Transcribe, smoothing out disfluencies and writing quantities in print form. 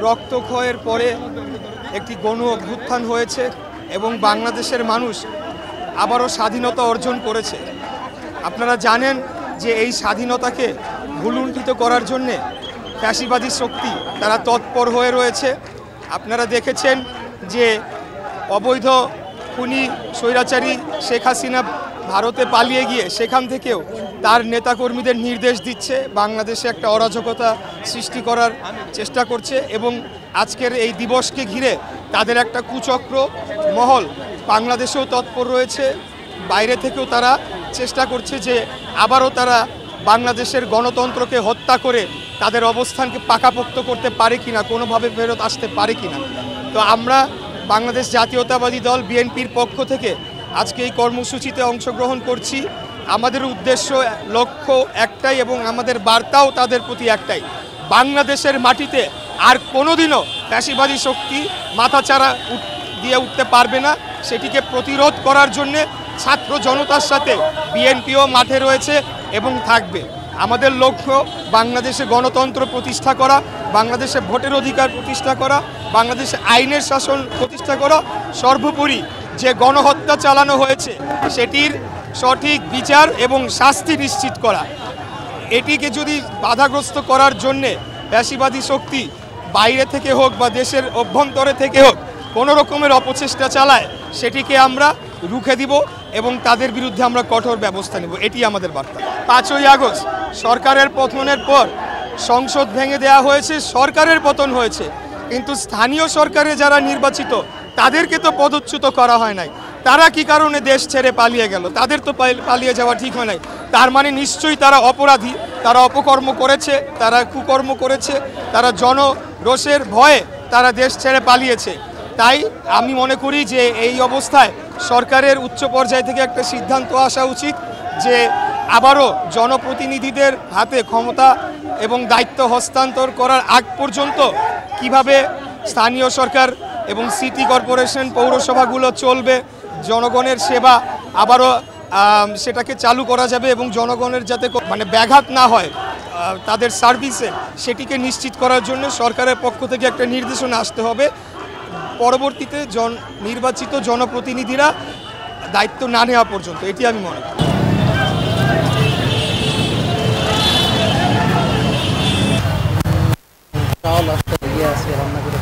রক্তক্ষয়ের পরে একটি গণ অভ্যুত্থান হয়েছে এবং বাংলাদেশের মানুষ আবারও স্বাধীনতা অর্জন করেছে। আপনারা জানেন যে এই স্বাধীনতাকে ভুলুণ্ঠিত করার জন্যে ফ্যাসিবাদী শক্তি তারা তৎপর হয়ে রয়েছে। আপনারা দেখেছেন যে অবৈধ খুনি স্বৈরাচারী শেখ হাসিনা ভারতে পালিয়ে গিয়ে সেখান থেকেও তার নেতাকর্মীদের নির্দেশ দিচ্ছে, বাংলাদেশে একটা অরাজকতা সৃষ্টি করার চেষ্টা করছে এবং আজকের এই দিবসকে ঘিরে তাদের একটা কুচক্র মহল বাংলাদেশেও তৎপর রয়েছে। বাইরে থেকেও তারা চেষ্টা করছে যে আবারও তারা বাংলাদেশের গণতন্ত্রকে হত্যা করে তাদের অবস্থানকে পাকাপোক্ত করতে পারে কিনা, কোনোভাবে ফেরত আসতে পারে কিনা। তো আমরা বাংলাদেশ জাতীয়তাবাদী দল বিএনপির পক্ষ থেকে আজকে এই কর্মসূচিতে অংশগ্রহণ করছি। আমাদের উদ্দেশ্য লক্ষ্য একটাই এবং আমাদের বার্তাও তাদের প্রতি একটাই, বাংলাদেশের মাটিতে আর কোনোদিনও ফ্যাসিবাদী শক্তি মাথাচাড়া দিয়ে উঠতে পারবে না। সেটিকে প্রতিরোধ করার জন্যে ছাত্র জনতার সাথে বিএনপিও মাঠে রয়েছে এবং থাকবে। আমাদের লক্ষ্য বাংলাদেশে গণতন্ত্র প্রতিষ্ঠা করা, বাংলাদেশে ভোটের অধিকার প্রতিষ্ঠা করা, বাংলাদেশে আইনের শাসন প্রতিষ্ঠা করা, সর্বোপরি যে গণহত্যা চালানো হয়েছে সেটির সঠিক বিচার এবং শাস্তি নিশ্চিত করা। এটিকে যদি বাধাগ্রস্ত করার জন্যে ফ্যাসিবাদী শক্তি বাইরে থেকে হোক বা দেশের অভ্যন্তরে থেকে হোক কোনো রকমের অপচেষ্টা চালায়, সেটিকে আমরা রুখে দিব এবং তাদের বিরুদ্ধে আমরা কঠোর ব্যবস্থা নেব। এটি আমাদের বার্তা। 5ই আগস্ট সরকারের পতনের পর সংসদ ভেঙে দেওয়া হয়েছে, সরকারের পতন হয়েছে, কিন্তু স্থানীয় সরকারে যারা নির্বাচিত তাদেরকে তো পদচ্যুত করা হয় নাই। তারা কি কারণে দেশ ছেড়ে পালিয়ে গেল? তাদের তো পালিয়ে যাওয়া ঠিক হয় নাই। তার মানে নিশ্চয়ই তারা অপরাধী, তারা অপকর্ম করেছে, তারা কুকর্ম করেছে, তারা জনরোষের ভয়ে তারা দেশ ছেড়ে পালিয়েছে। তাই আমি মনে করি যে এই অবস্থায় সরকারের উচ্চ পর্যায় থেকে একটা সিদ্ধান্ত আসা উচিত যে আবারও জনপ্রতিনিধিদের হাতে ক্ষমতা এবং দায়িত্ব হস্তান্তর করার আগ পর্যন্ত কিভাবে স্থানীয় সরকার এবং সিটি কর্পোরেশন পৌরসভাগুলো চলবে, জনগণের সেবা আবারও সেটাকে চালু করা যাবে এবং জনগণের যাতে ব্যাঘাত না হয় তাদের সার্ভিসে, সেটিকে নিশ্চিত করার জন্য সরকারের পক্ষ থেকে একটা নির্দেশনা আসতে হবে। পরবর্তীতে নির্বাচিত জনপ্রতিনিধিরা দায়িত্ব না নেওয়া পর্যন্ত, এটি আমি মনে করি। চাল আসতে আছে রান্না করে